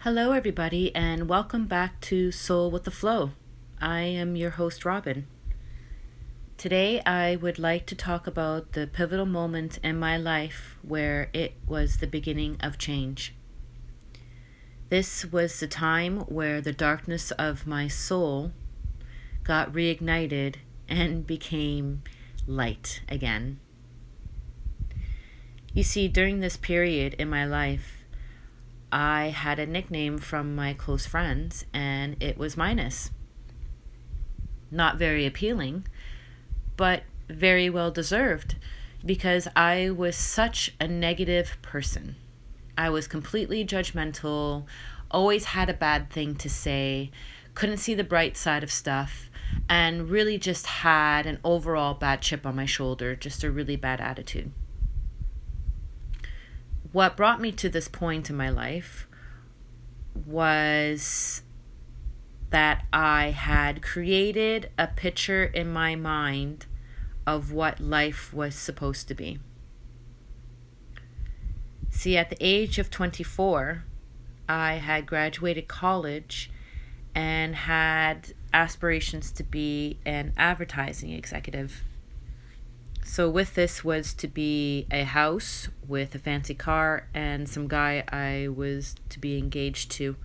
Hello, everybody, and welcome back to Soul with the Flow. I am your host, Robyn. Today, I would like to talk about the pivotal moment in my life where it was the beginning of change. This was the time where the darkness of my soul got reignited and became light again. You see, during this period in my life, I had a nickname from my close friends, and it was Minus. Not very appealing, but very well deserved, because I was such a negative person. I was completely judgmental, always had a bad thing to say, couldn't see the bright side of stuff, and really just had an overall bad chip on my shoulder, just a really bad attitude. What brought me to this point in my life was that I had created a picture in my mind of what life was supposed to be. See, at the age of 24, I had graduated college and had aspirations to be an advertising executive. So with this was to be a house with a fancy car and some guy I was to be engaged to.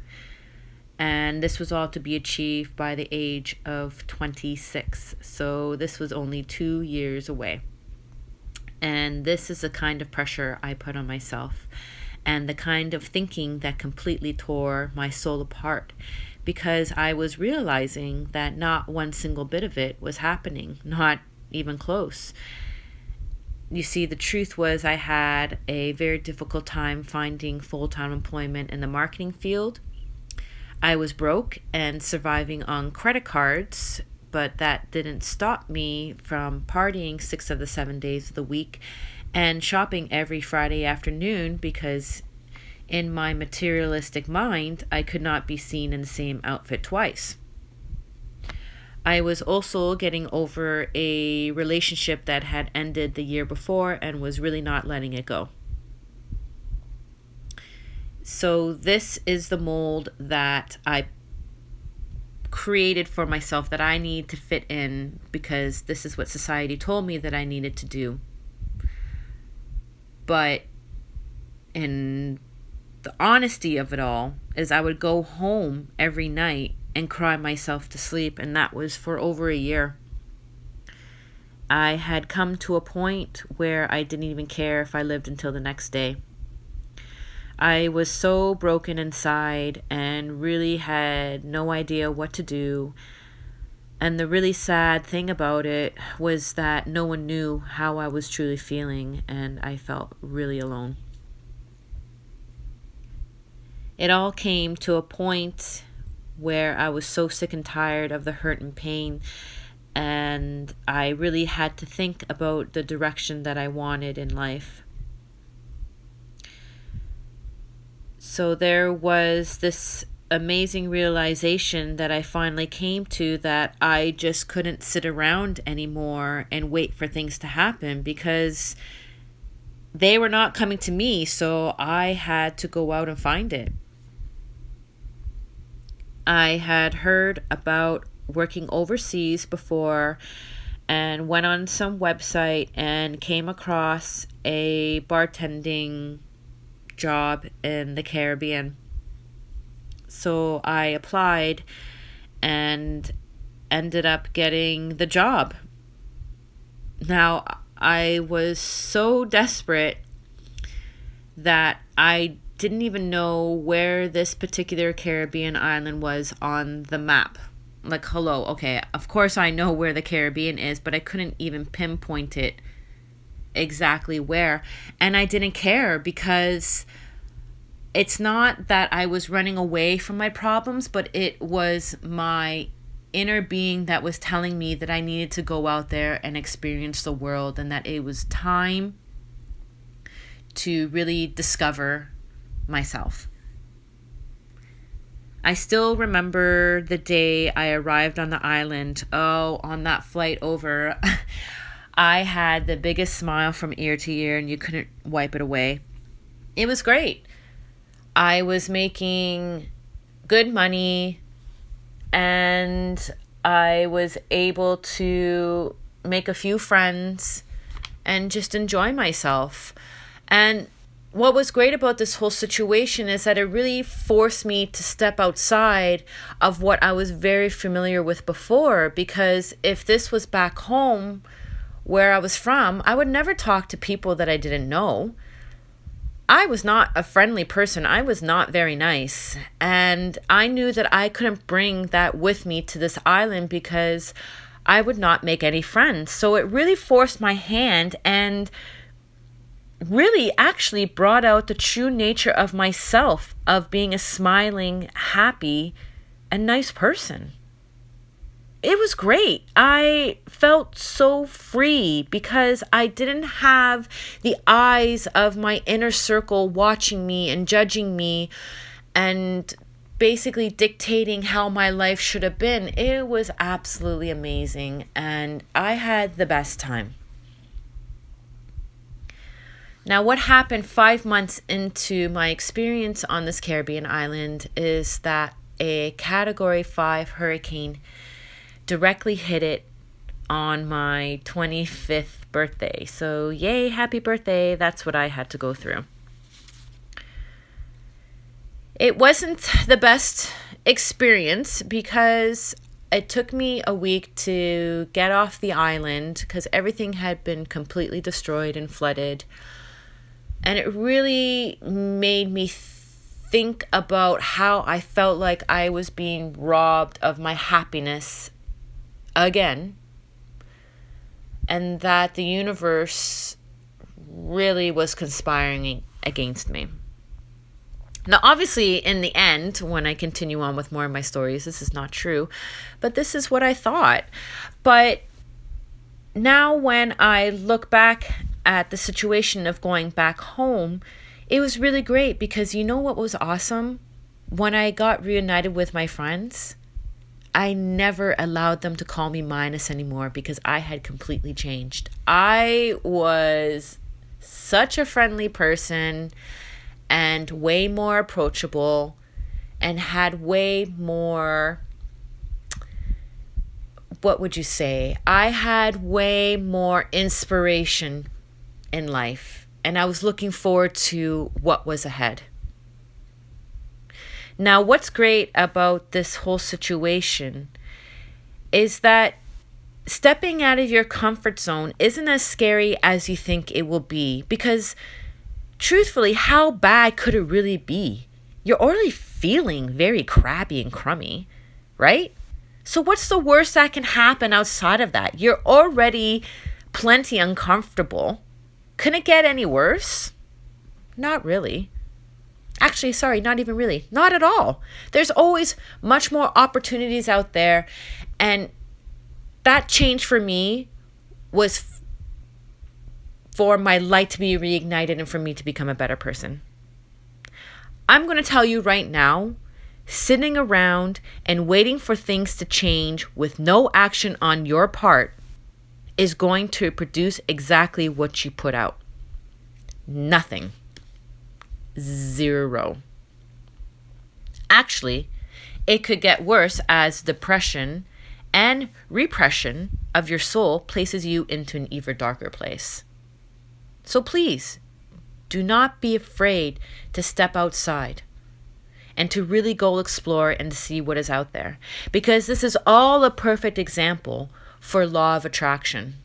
And this was all to be achieved by the age of 26. So this was only 2 years away. And this is the kind of pressure I put on myself, and the kind of thinking that completely tore my soul apart, because I was realizing that not one single bit of it was happening, not even close. You see, the truth was I had a very difficult time finding full-time employment in the marketing field. I was broke and surviving on credit cards, but that didn't stop me from partying 6 of the 7 days of the week and shopping every Friday afternoon, because in my materialistic mind, I could not be seen in the same outfit twice. I was also getting over a relationship that had ended the year before and was really not letting it go. So this is the mold that I created for myself, that I need to fit in, because this is what society told me that I needed to do. But in the honesty of it all is I would go home every night and cry myself to sleep, and that was for over a year. I had come to a point where I didn't even care if I lived until the next day. I was so broken inside and really had no idea what to do. And the really sad thing about it was that no one knew how I was truly feeling, and I felt really alone. It all came to a point where I was so sick and tired of the hurt and pain, and I really had to think about the direction that I wanted in life. So there was this amazing realization that I finally came to, that I just couldn't sit around anymore and wait for things to happen, because they were not coming to me, so I had to go out and find it. I had heard about working overseas before and went on some website and came across a bartending job in the Caribbean. So I applied and ended up getting the job. Now, I was so desperate that I didn't even know where this particular Caribbean island was on the map. Like, hello, okay, of course I know where the Caribbean is, but I couldn't even pinpoint it exactly where. And I didn't care, because it's not that I was running away from my problems, but it was my inner being that was telling me that I needed to go out there and experience the world, and that it was time to really discover myself. I still remember the day I arrived on the island. Oh, on that flight over, I had the biggest smile from ear to ear, and you couldn't wipe it away. It was great. I was making good money, and I was able to make a few friends and just enjoy myself. And what was great about this whole situation is that it really forced me to step outside of what I was very familiar with before. Because if this was back home where I was from, I would never talk to people that I didn't know. I was not a friendly person. I was not very nice. And I knew that I couldn't bring that with me to this island because I would not make any friends. So it really forced my hand and really actually brought out the true nature of myself, of being a smiling, happy, and nice person. It was great. I felt so free because I didn't have the eyes of my inner circle watching me and judging me and basically dictating how my life should have been. It was absolutely amazing, and I had the best time. Now, what happened 5 months into my experience on this Caribbean island is that a Category 5 hurricane directly hit it on my 25th birthday. So yay, happy birthday. That's what I had to go through. It wasn't the best experience because it took me a week to get off the island because everything had been completely destroyed and flooded. And it really made me think about how I felt like I was being robbed of my happiness again, and that the universe really was conspiring against me. Now, obviously, in the end, when I continue on with more of my stories, this is not true, but this is what I thought. But now when I look back at the situation of going back home, it was really great because you know what was awesome? When I got reunited with my friends, I never allowed them to call me minus anymore because I had completely changed. I was such a friendly person and way more approachable and had way more, what would you say? I had way more inspiration in life, and I was looking forward to what was ahead. Now, what's great about this whole situation is that stepping out of your comfort zone isn't as scary as you think it will be, because truthfully, how bad could it really be? You're already feeling very crabby and crummy, right? So what's the worst that can happen outside of that? You're already plenty uncomfortable. Can it get any worse? Not really. Actually, sorry, not even really. Not at all. There's always much more opportunities out there. And that change for me was for my light to be reignited and for me to become a better person. I'm going to tell you right now, sitting around and waiting for things to change with no action on your part is going to produce exactly what you put out. Nothing. Zero. Actually, it could get worse as depression and repression of your soul places you into an even darker place. So please, do not be afraid to step outside and to really go explore and see what is out there. Because this is all a perfect example for law of attraction.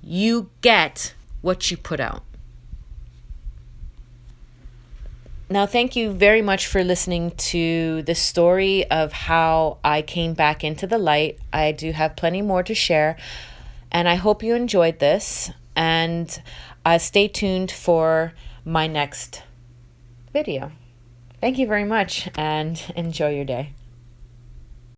You get what you put out. Now, thank you very much for listening to the story of how I came back into the light. I do have plenty more to share, and I hope you enjoyed this. And stay tuned for my next video. Thank you very much, and enjoy your day.